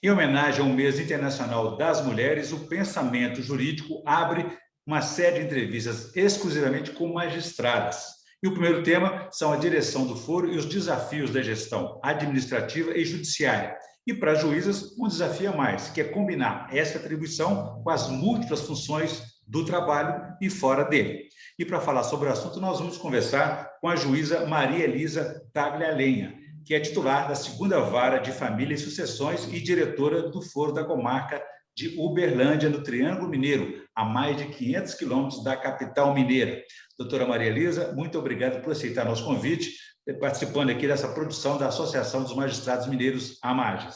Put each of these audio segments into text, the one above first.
Em homenagem ao Mês Internacional das Mulheres, o Pensamento Jurídico abre uma série de entrevistas exclusivamente com magistradas. E o primeiro tema são a direção do foro e os desafios da gestão administrativa e judiciária. E para as juízas, um desafio a mais, que é combinar essa atribuição com as múltiplas funções do trabalho e fora dele. E para falar sobre o assunto, nós vamos conversar com a juíza Maria Elisa Taglialenha, que é titular da 2ª Vara de Família e Sucessões e diretora do Foro da Comarca de Uberlândia, no Triângulo Mineiro, a mais de 500 quilômetros da capital mineira. Doutora Maria Elisa, muito obrigado por aceitar nosso convite, participando aqui dessa produção da Associação dos Magistrados Mineiros, AMAGES.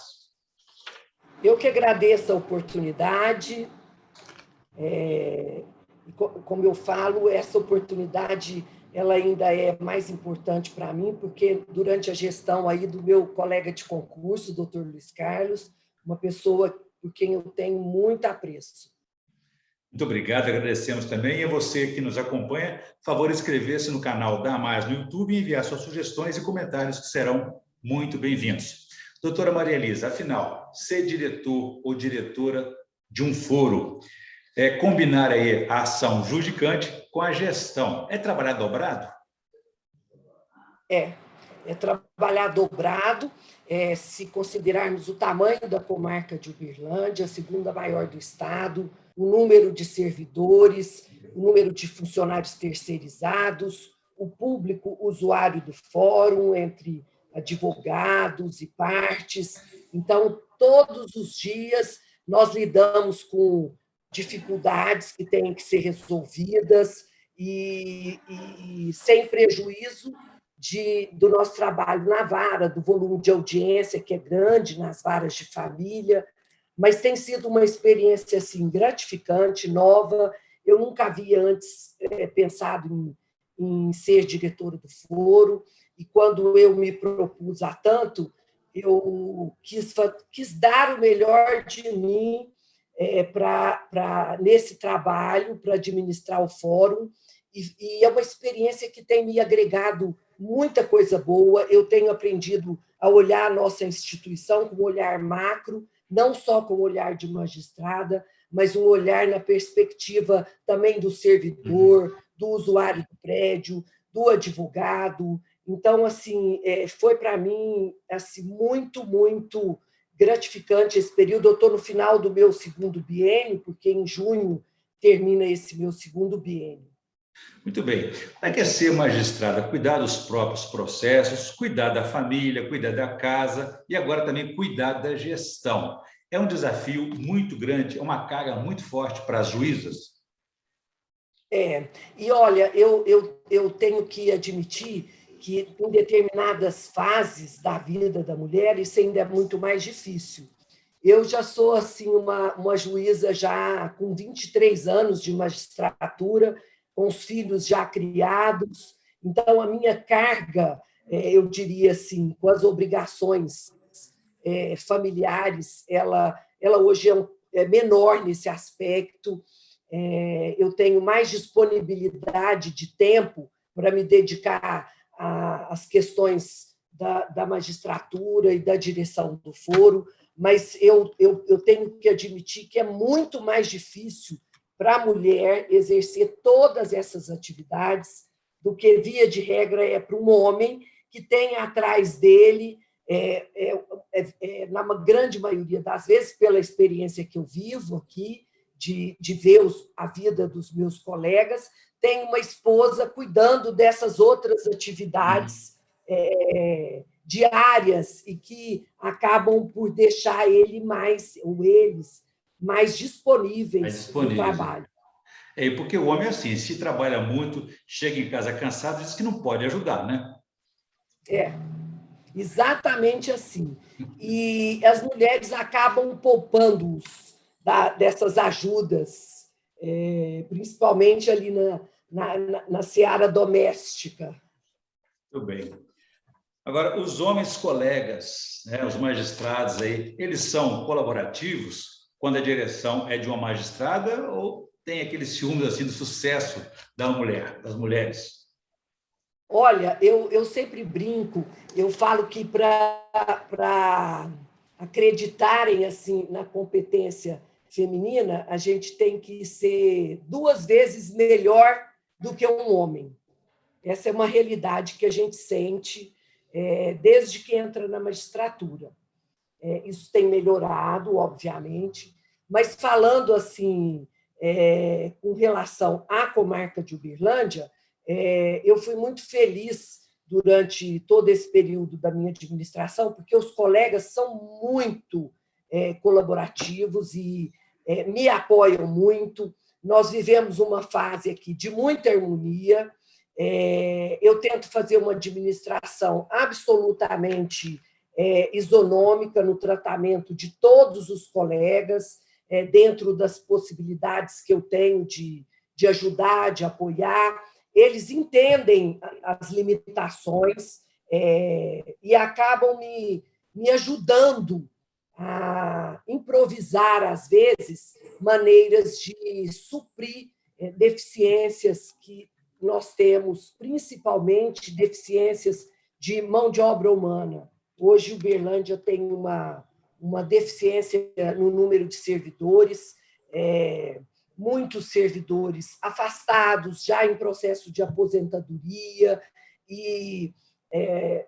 Eu que agradeço a oportunidade. Como eu falo, essa oportunidade ela ainda é mais importante para mim, porque durante a gestão aí do meu colega de concurso, o doutor Luiz Carlos, uma pessoa por quem eu tenho muito apreço. Muito obrigado, agradecemos também. E a você que nos acompanha, por favor, inscrever-se no canal da AMAGES no YouTube e enviar suas sugestões e comentários que serão muito bem-vindos. Doutora Maria Elisa, afinal, ser diretor ou diretora de um foro, combinar aí a ação judicante com a gestão, é trabalhar dobrado? É trabalhar dobrado, se considerarmos o tamanho da comarca de Uberlândia, a 2ª maior do estado, o número de servidores, o número de funcionários terceirizados, o público usuário do fórum, entre advogados e partes. Então, todos os dias, nós lidamos com dificuldades que têm que ser resolvidas e sem prejuízo do nosso trabalho na vara, do volume de audiência, que é grande nas varas de família, mas tem sido uma experiência assim, gratificante, nova. Eu nunca havia antes pensado em ser diretora do foro, e quando eu me propus a tanto, eu quis dar o melhor de mim nesse trabalho, para administrar o fórum, e é uma experiência que tem me agregado muita coisa boa. Eu tenho aprendido a olhar a nossa instituição com um olhar macro, não só com o olhar de magistrada, mas um olhar na perspectiva também do servidor, do usuário do prédio, do advogado. Então, assim, foi para mim assim, muito, muito gratificante esse período. Eu estou no final do meu 2º biênio, porque em junho termina esse meu 2º biênio. Muito bem. Como é que é ser magistrada? Cuidar dos próprios processos, cuidar da família, cuidar da casa e agora também cuidar da gestão. É um desafio muito grande, é uma carga muito forte para as juízas? E olha, eu tenho que admitir que em determinadas fases da vida da mulher isso ainda é muito mais difícil. Eu já sou assim uma juíza já com 23 anos de magistratura, com os filhos já criados. Então, a minha carga, eu diria assim, com as obrigações familiares, ela hoje é menor nesse aspecto. Eu tenho mais disponibilidade de tempo para me dedicar às questões da magistratura e da direção do foro, mas eu tenho que admitir que é muito mais difícil para a mulher exercer todas essas atividades do que, via de regra, é para um homem que tem atrás dele, na grande maioria das vezes, pela experiência que eu vivo aqui, de ver a vida dos meus colegas, tem uma esposa cuidando dessas outras atividades diárias e que acabam por deixar ele ou eles mais disponíveis no trabalho. Porque o homem, assim, se trabalha muito, chega em casa cansado, diz que não pode ajudar, né? Exatamente assim. E as mulheres acabam poupando-os dessas ajudas, principalmente ali na seara doméstica. Muito bem. Agora, os homens colegas, né, os magistrados aí, eles são colaborativos quando a direção é de uma magistrada ou tem aquele ciúme assim do sucesso das mulheres? Olha, eu sempre brinco, eu falo que para acreditarem assim na competência feminina, a gente tem que ser 2 vezes melhor do que um homem. Essa é uma realidade que a gente sente desde que entra na magistratura. Isso tem melhorado, obviamente, mas falando assim, com relação à comarca de Uberlândia, eu fui muito feliz durante todo esse período da minha administração, porque os colegas são muito colaborativos e me apoiam muito. Nós vivemos uma fase aqui de muita harmonia. Eu tento fazer uma administração absolutamente isonômica no tratamento de todos os colegas, dentro das possibilidades que eu tenho de ajudar, de apoiar. Eles entendem as limitações e acabam me ajudando a improvisar, às vezes, maneiras de suprir deficiências que nós temos, principalmente deficiências de mão de obra humana. Hoje, Uberlândia tem uma deficiência no número de servidores, muitos servidores afastados, já em processo de aposentadoria, e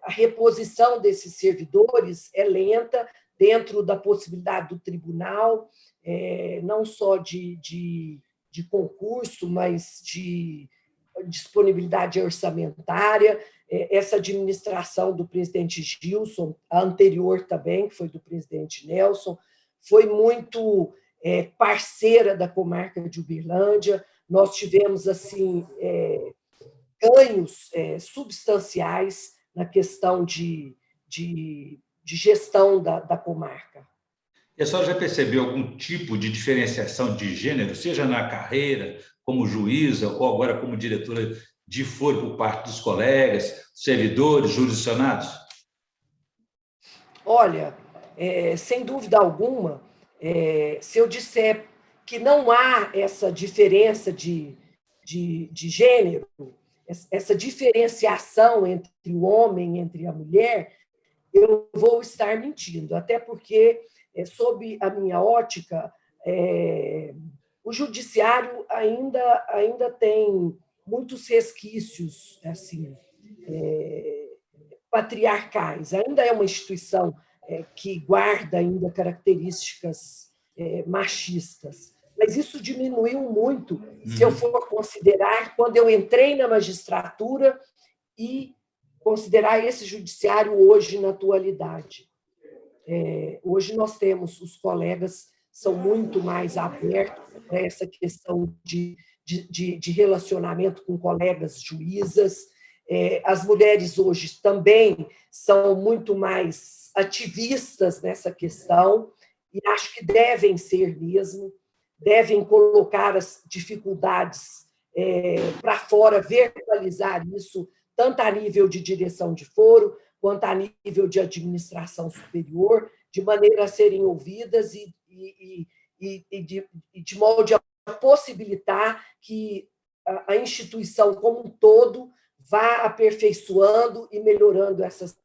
a reposição desses servidores é lenta, dentro da possibilidade do tribunal, não só de concurso, mas de disponibilidade orçamentária. Essa administração do presidente Gilson, a anterior também, que foi do presidente Nelson, foi muito parceira da comarca de Uberlândia. Nós tivemos assim ganhos substanciais na questão de gestão da comarca. E a senhora já percebeu algum tipo de diferenciação de gênero, seja na carreira, como juíza, ou agora como diretora de foro por parte dos colegas, servidores, jurisdicionados? Olha, sem dúvida alguma, se eu disser que não há essa diferença de gênero, essa diferenciação entre o homem, entre a mulher, eu vou estar mentindo, até porque, sob a minha ótica, o judiciário ainda tem muitos resquícios assim, patriarcais, ainda é uma instituição que guarda ainda características machistas. Mas isso diminuiu muito, se eu for considerar, quando eu entrei na magistratura e considerar esse judiciário hoje na atualidade. Hoje nós temos, os colegas são muito mais abertos para essa questão de relacionamento com colegas juízas. As mulheres hoje também são muito mais ativistas nessa questão, e acho que devem ser mesmo, devem colocar as dificuldades para fora, verbalizar isso, tanto a nível de direção de foro, quanto a nível de administração superior, de maneira a serem ouvidas e de modo a possibilitar que a instituição como um todo vá aperfeiçoando e melhorando essas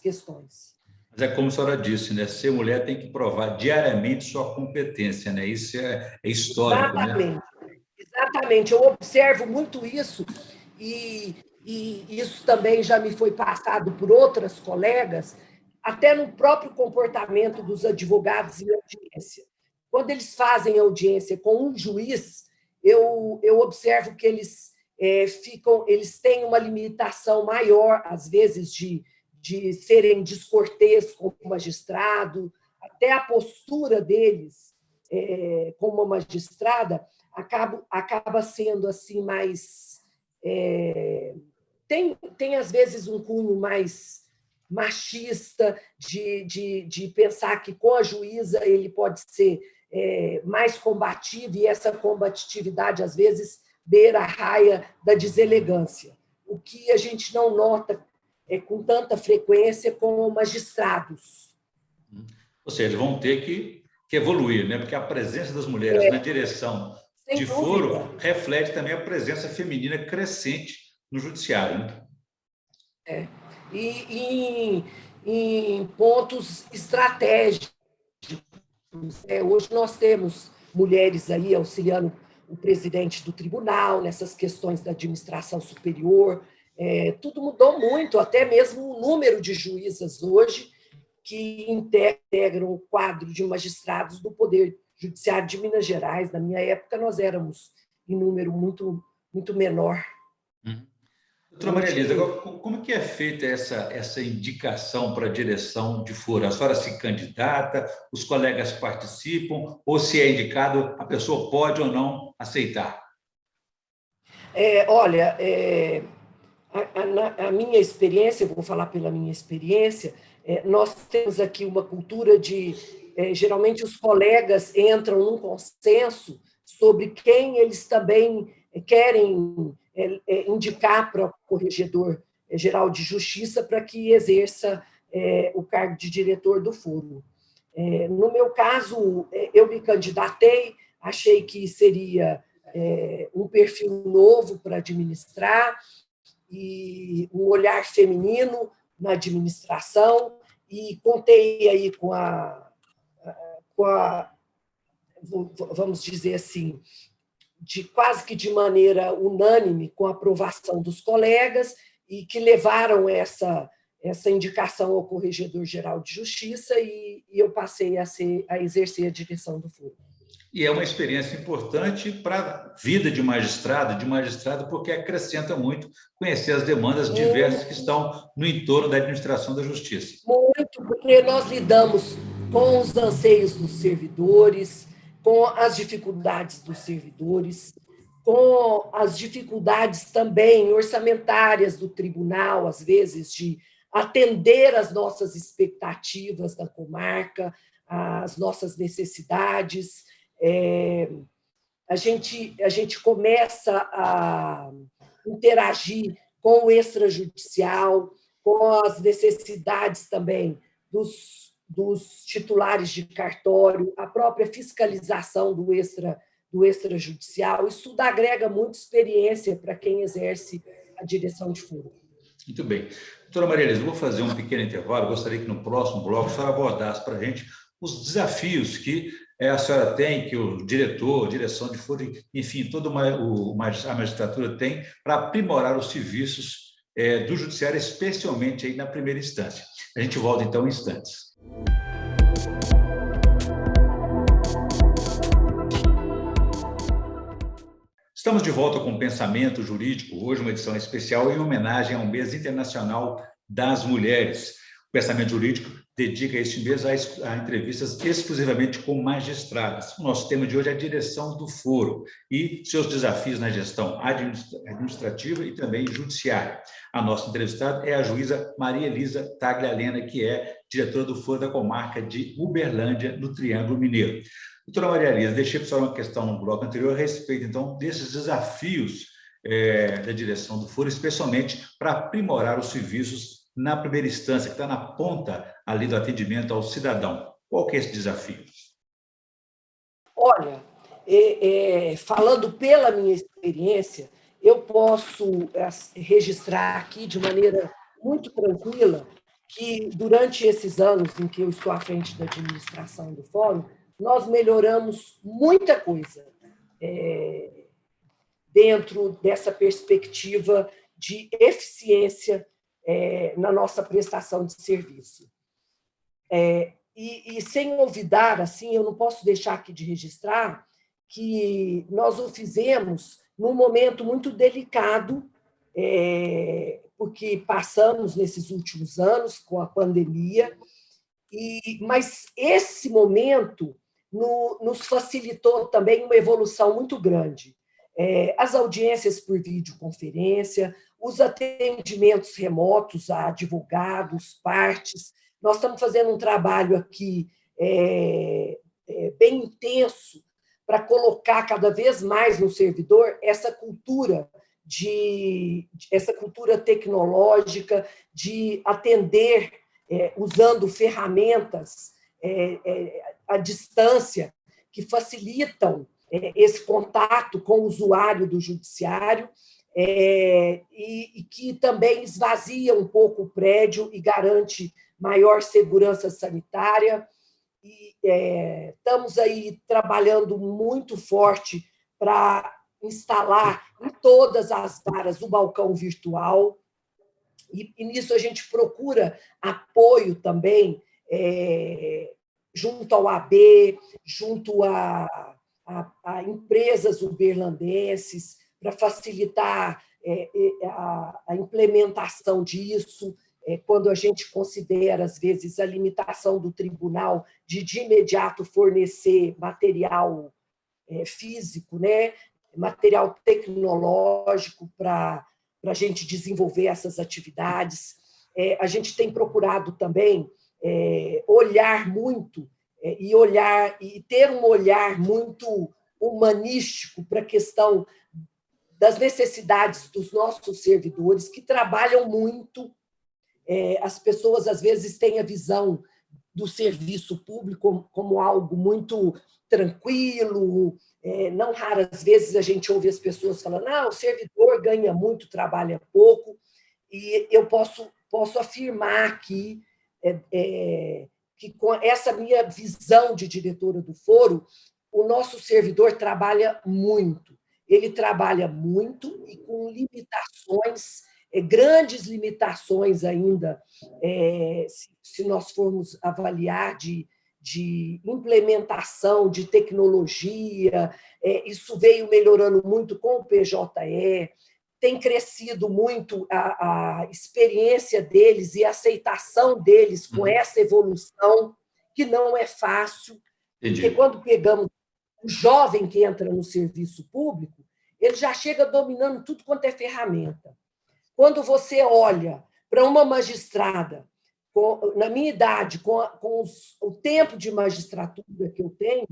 questões. Mas é como a senhora disse, né? Ser mulher tem que provar diariamente sua competência, né? Isso é histórico, Exatamente. né? Exatamente. Eu observo muito isso e isso também já me foi passado por outras colegas, até no próprio comportamento dos advogados em audiência. Quando eles fazem audiência com um juiz, eu observo que eles eles têm uma limitação maior, às vezes, de serem descortês com o magistrado, até a postura deles como uma magistrada acaba sendo assim mais tem às vezes um cunho mais machista de pensar que com a juíza ele pode ser mais combativo, e essa combatividade às vezes beira a raia da deselegância, o que a gente não nota com tanta frequência com magistrados. Ou seja, vão ter que evoluir, né? Porque a presença das mulheres na direção de foro reflete também a presença feminina crescente no judiciário, né? E em pontos estratégicos. Hoje nós temos mulheres aí auxiliando o presidente do tribunal nessas questões da administração superior. Tudo mudou muito, até mesmo o número de juízas hoje que integram o quadro de magistrados do Poder Judiciário de Minas Gerais. Na minha época, nós éramos em número muito menor. Doutora Maria Elisa, como que é feita essa indicação para a direção de foro? A senhora se candidata, os colegas participam, ou se é indicado, a pessoa pode ou não aceitar? Olha, a minha experiência, eu vou falar pela minha experiência, nós temos aqui uma cultura de, geralmente, os colegas entram num consenso sobre quem eles também querem indicar para o Corregedor-Geral de Justiça para que exerça o cargo de diretor do foro. No meu caso, eu me candidatei, achei que seria um perfil novo para administrar, e um olhar feminino na administração, e contei aí com a vamos dizer assim, quase que de maneira unânime, com a aprovação dos colegas, e que levaram essa indicação ao Corregedor-Geral de Justiça, e eu passei a exercer a direção do foro. E é uma experiência importante para a vida de magistrado, porque acrescenta muito conhecer as demandas diversas que estão no entorno da administração da justiça. Muito, porque nós lidamos com os anseios dos servidores, com as dificuldades dos servidores, com as dificuldades também orçamentárias do tribunal, às vezes, de atender às nossas expectativas da comarca, às nossas necessidades. A gente começa a interagir com o extrajudicial, com as necessidades também dos titulares de cartório, a própria fiscalização do extrajudicial. Isso tudo agrega muita experiência para quem exerce a direção de foro. Muito bem. Doutora Maria Elisa, vou fazer um pequeno intervalo. Gostaria que no próximo bloco a senhora abordasse para a gente os desafios que a senhora tem, que o diretor, direção de foro, enfim, toda a magistratura tem para aprimorar os serviços do judiciário, especialmente aí na primeira instância. A gente volta, então, em instantes. Estamos de volta com o Pensamento Jurídico, hoje uma edição especial em homenagem ao Mês Internacional das Mulheres. O Pensamento Jurídico dedica este mês a entrevistas exclusivamente com magistradas. O nosso tema de hoje é a direção do foro e seus desafios na gestão administrativa e também judiciária. A nossa entrevistada é a juíza Maria Elisa Taglialena, que é diretora do foro da comarca de Uberlândia, no Triângulo Mineiro. Doutora Maria Elisa, deixei para a senhora uma questão no bloco anterior a respeito, então, desses desafios da direção do foro, especialmente para aprimorar os serviços na primeira instância, que está na ponta ali do atendimento ao cidadão. Qual que é esse desafio? Olha, falando pela minha experiência, eu posso registrar aqui de maneira muito tranquila que, durante esses anos em que eu estou à frente da administração do fórum, nós melhoramos muita coisa dentro dessa perspectiva de eficiência na nossa prestação de serviço. E sem olvidar, assim, eu não posso deixar aqui de registrar que nós o fizemos num momento muito delicado, porque passamos nesses últimos anos com a pandemia, mas esse momento nos facilitou também uma evolução muito grande. As audiências por videoconferência, os atendimentos remotos a advogados, partes. Nós estamos fazendo um trabalho aqui bem intenso para colocar cada vez mais no servidor essa cultura tecnológica de atender usando ferramentas à distância que facilitam esse contato com o usuário do judiciário. e que também esvazia um pouco o prédio e garante maior segurança sanitária. E, estamos aí trabalhando muito forte para instalar em todas as varas o balcão virtual, e nisso a gente procura apoio também junto ao AB, junto a empresas uberlandenses, para facilitar a implementação disso, quando a gente considera, às vezes, a limitação do tribunal de imediato fornecer material físico, né? Material tecnológico para a gente desenvolver essas atividades. A gente tem procurado também olhar muito e ter um olhar muito humanístico para a questão das necessidades dos nossos servidores, que trabalham muito. As pessoas, às vezes, têm a visão do serviço público como algo muito tranquilo. Não raras vezes a gente ouve as pessoas falando: o servidor ganha muito, trabalha pouco. E eu posso afirmar aqui que, com essa minha visão de diretora do foro, o nosso servidor trabalha muito. Ele trabalha muito e com limitações, grandes limitações ainda, se nós formos avaliar de implementação de tecnologia. Isso veio melhorando muito com o PJE, tem crescido muito a experiência deles e a aceitação deles com essa evolução, que não é fácil. Entendi. Porque quando pegamos o jovem que entra no serviço público, ele já chega dominando tudo quanto é ferramenta. Quando você olha para uma magistrada, na minha idade, com o tempo de magistratura que eu tenho,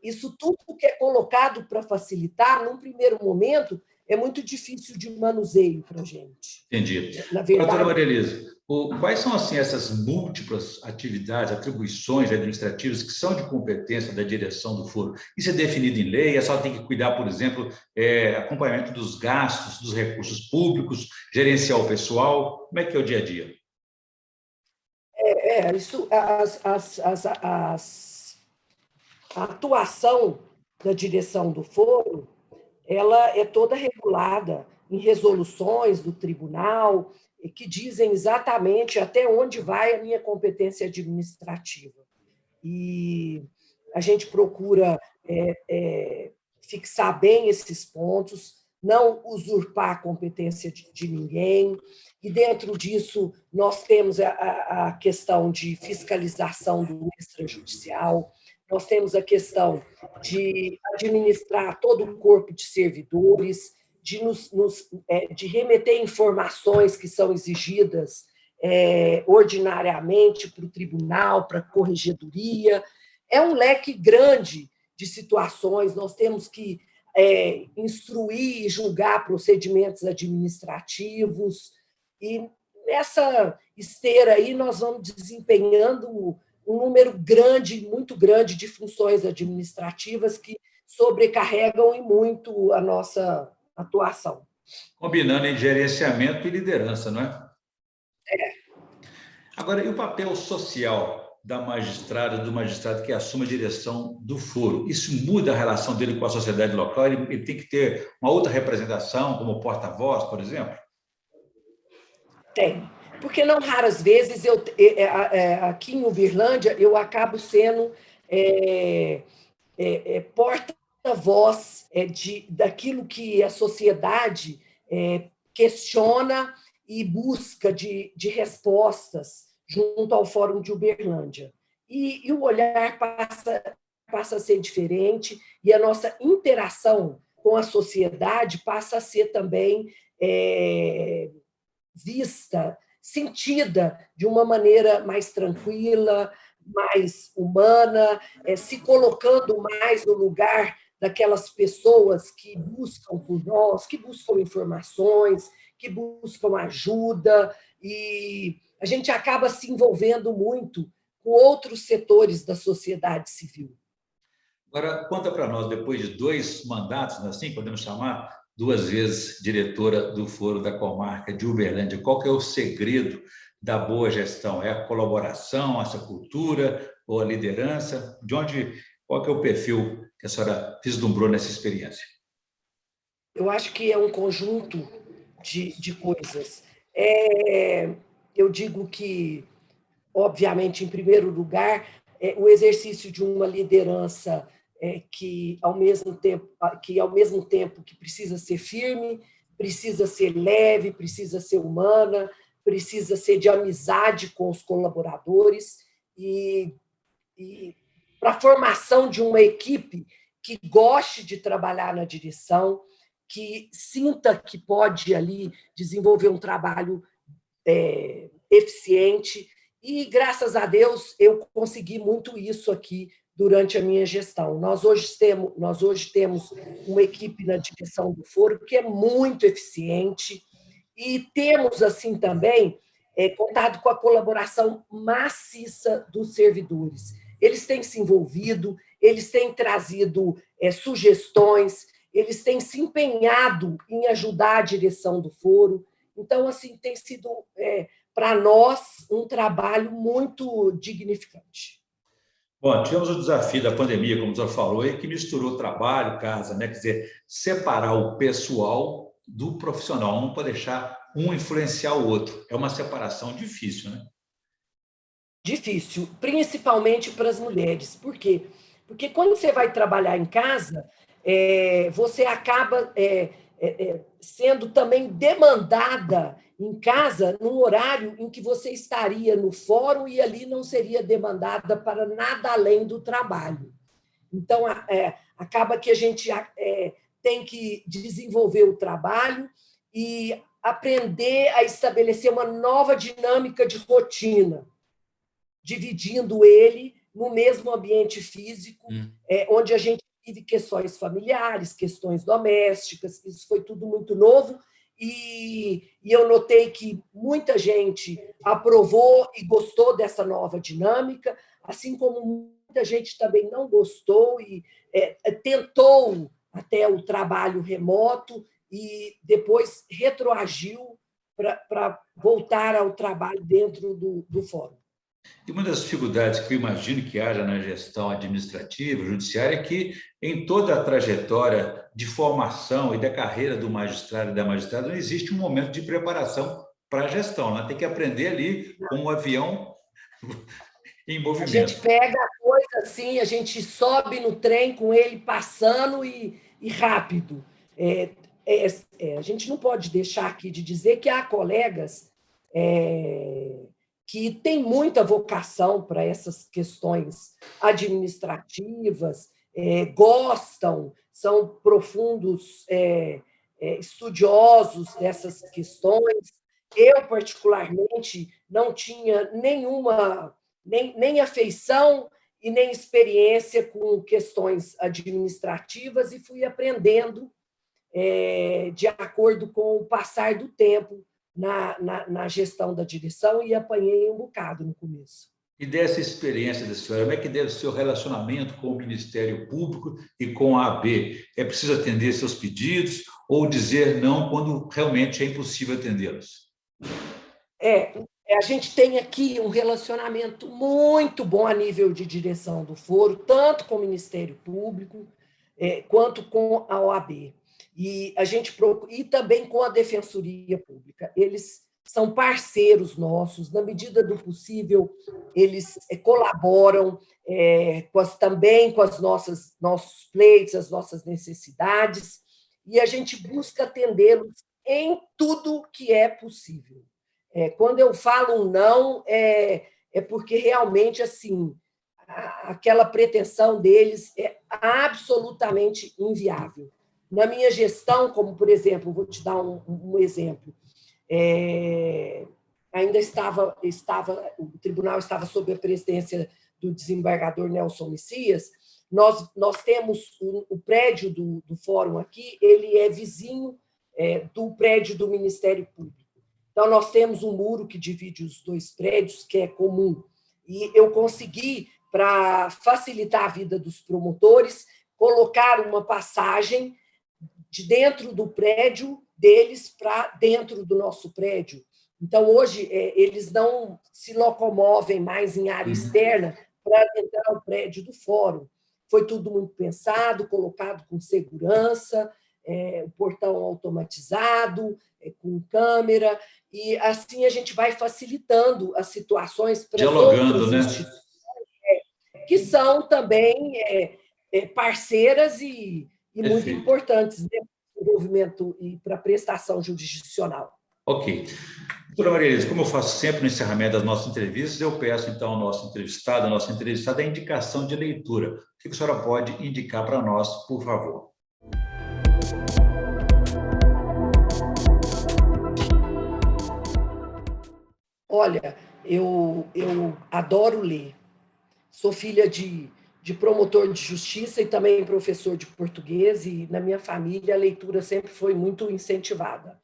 isso tudo que é colocado para facilitar, num primeiro momento, é muito difícil de manuseio para a gente. Entendi. Na verdade, doutora Maria Elisa, quais são assim, essas múltiplas atividades, atribuições administrativas que são de competência da direção do foro? Isso é definido em lei? Só tem que cuidar, por exemplo, acompanhamento dos gastos, dos recursos públicos, gerenciar o pessoal? Como é que é o dia a dia? Isso, a atuação da direção do foro, ela é toda regulada em resoluções do tribunal, que dizem exatamente até onde vai a minha competência administrativa. E a gente procura fixar bem esses pontos, não usurpar a competência de ninguém. E, dentro disso, nós temos a questão de fiscalização do extrajudicial, nós temos a questão de administrar todo o corpo de servidores, de remeter informações que são exigidas ordinariamente para o tribunal, para a corregedoria. É um leque grande de situações. Nós temos que instruir e julgar procedimentos administrativos, e nessa esteira aí nós vamos desempenhando um número grande, muito grande, de funções administrativas que sobrecarregam e muito a nossa atuação. Combinando em gerenciamento e liderança, não é? Agora, e o papel social da magistrada, do magistrado que assume a direção do foro? Isso muda a relação dele com a sociedade local? Ele tem que ter uma outra representação, como porta-voz, por exemplo? Tem. Porque, não raras vezes, aqui em Uberlândia, eu acabo sendo porta-voz daquilo que a sociedade questiona e busca de respostas junto ao Fórum de Uberlândia. E o olhar passa a ser diferente, e a nossa interação com a sociedade passa a ser também vista, sentida de uma maneira mais tranquila, mais humana, se colocando mais no lugar daquelas pessoas que buscam por nós, que buscam informações, que buscam ajuda, e a gente acaba se envolvendo muito com outros setores da sociedade civil. Agora, conta para nós, depois de 2 mandatos, assim podemos chamar, duas vezes diretora do Foro da Comarca de Uberlândia. Qual que é o segredo da boa gestão? É a colaboração, essa cultura ou a liderança? Qual que é o perfil que a senhora vislumbrou nessa experiência? Eu acho que é um conjunto de coisas. É, eu digo que, obviamente, em primeiro lugar, o exercício de uma liderança ao mesmo tempo que precisa ser firme, precisa ser leve, precisa ser humana, precisa ser de amizade com os colaboradores e, e para a formação de uma equipe que goste de trabalhar na direção, que sinta que pode ali desenvolver um trabalho eficiente. E, graças a Deus, eu consegui muito isso aqui durante a minha gestão. Nós hoje temos uma equipe na direção do Foro que é muito eficiente e temos, assim, também contado com a colaboração maciça dos servidores. Eles têm se envolvido, eles têm trazido sugestões, eles têm se empenhado em ajudar a direção do Foro. Então, assim, tem sido para nós, um trabalho muito dignificante. Bom, tivemos o desafio da pandemia, como você falou, aí, que misturou trabalho, casa, né? Quer dizer, separar o pessoal do profissional, não pode deixar um influenciar o outro. É uma separação difícil, né? Difícil, principalmente para as mulheres. Por quê? Porque quando você vai trabalhar em casa, você acaba sendo também demandada em casa num horário em que você estaria no fórum e ali não seria demandada para nada além do trabalho. Então, acaba que a gente tem que desenvolver o trabalho e aprender a estabelecer uma nova dinâmica de rotina, dividindo ele no mesmo ambiente físico, onde a gente vive questões familiares, questões domésticas, isso foi tudo muito novo, e eu notei que muita gente aprovou e gostou dessa nova dinâmica, assim como muita gente também não gostou e tentou até o trabalho remoto e depois retroagiu para voltar ao trabalho dentro do fórum. E uma das dificuldades que eu imagino que haja na gestão administrativa, judiciária, é que em toda a trajetória de formação e da carreira do magistrado e da magistrada não existe um momento de preparação para a gestão, né? Tem que aprender ali com um avião em A gente movimento. pega a coisa assim, a gente sobe no trem com ele passando e rápido. A gente não pode deixar aqui de dizer que há colegas que têm muita vocação para essas questões administrativas, gostam, são profundos estudiosos dessas questões. Eu, particularmente, não tinha nem afeição e nem experiência com questões administrativas e fui aprendendo de acordo com o passar do tempo na gestão da direção e apanhei um bocado no começo. E dessa experiência da senhora, como é que deve ser o relacionamento com o Ministério Público e com a AB? É preciso atender seus pedidos ou dizer não quando realmente é impossível atendê-los? A gente tem aqui um relacionamento muito bom a nível de direção do foro, tanto com o Ministério Público quanto com a OAB. E também com a Defensoria Pública. Eles são parceiros nossos, na medida do possível, eles colaboram também com as nossos pleitos, as nossas necessidades, e a gente busca atendê-los em tudo que é possível. Quando eu falo um não, porque realmente assim aquela pretensão deles é absolutamente inviável. Na minha gestão, como por exemplo, vou te dar um exemplo, ainda o tribunal estava sob a presidência do desembargador Nelson Messias. Nós temos o prédio do fórum aqui, ele é vizinho do prédio do Ministério Público. Então, nós temos um muro que divide os dois prédios, que é comum. E eu consegui, para facilitar a vida dos promotores, colocar uma passagem de dentro do prédio deles para dentro do nosso prédio. Então, hoje, eles não se locomovem mais em área externa para entrar no prédio do fórum. Foi tudo muito pensado, colocado com segurança, o portão automatizado, com câmera, e assim a gente vai facilitando as situações para as outras instituições, que são também parceiras e muito importantes no desenvolvimento e para a prestação jurisdicional. Ok. Doutora Maria Elisa, como eu faço sempre no encerramento das nossas entrevistas, eu peço, então, ao nosso entrevistado, à nossa entrevistada, a indicação de leitura. O que a senhora pode indicar para nós, por favor? Olha, eu adoro ler. Sou filha de promotor de justiça e também professor de português, e na minha família a leitura sempre foi muito incentivada.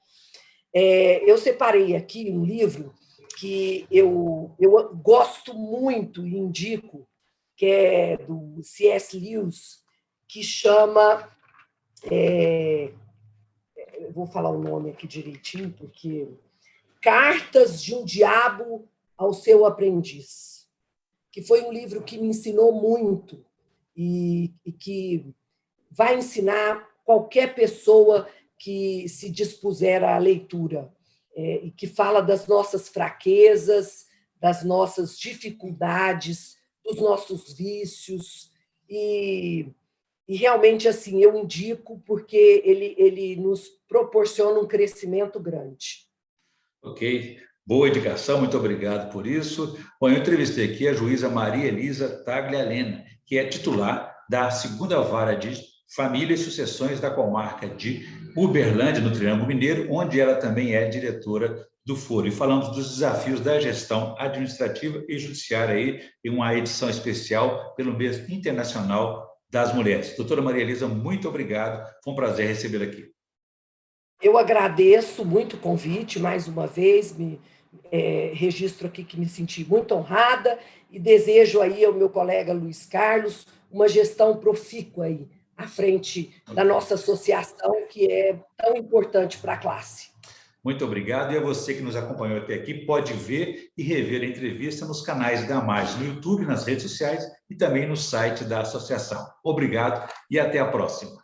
Eu separei aqui um livro que eu gosto muito e indico, que é do C.S. Lewis, que chama... eu vou falar o nome aqui direitinho, porque... Cartas de um Diabo ao Seu Aprendiz, que foi um livro que me ensinou muito e que vai ensinar qualquer pessoa que se dispuser à leitura, e que fala das nossas fraquezas, das nossas dificuldades, dos nossos vícios, e realmente assim eu indico porque ele nos proporciona um crescimento grande. Ok, boa indicação, muito obrigado por isso. Bom, eu entrevistei aqui a juíza Maria Elisa Taglialena, que é titular da 2ª Vara de Família e Sucessões da comarca de Uberlândia, no Triângulo Mineiro, onde ela também é diretora do foro. E falamos dos desafios da gestão administrativa e judiciária aí, em uma edição especial pelo mês internacional das mulheres. Doutora Maria Elisa, muito obrigado, foi um prazer recebê-la aqui. Eu agradeço muito o convite, mais uma vez, registro aqui que me senti muito honrada e desejo aí ao meu colega Luiz Carlos uma gestão profícua aí à frente da nossa associação, que é tão importante para a classe. Muito obrigado, e a você que nos acompanhou até aqui pode ver e rever a entrevista nos canais da Amage, no YouTube, nas redes sociais e também no site da associação. Obrigado e até a próxima.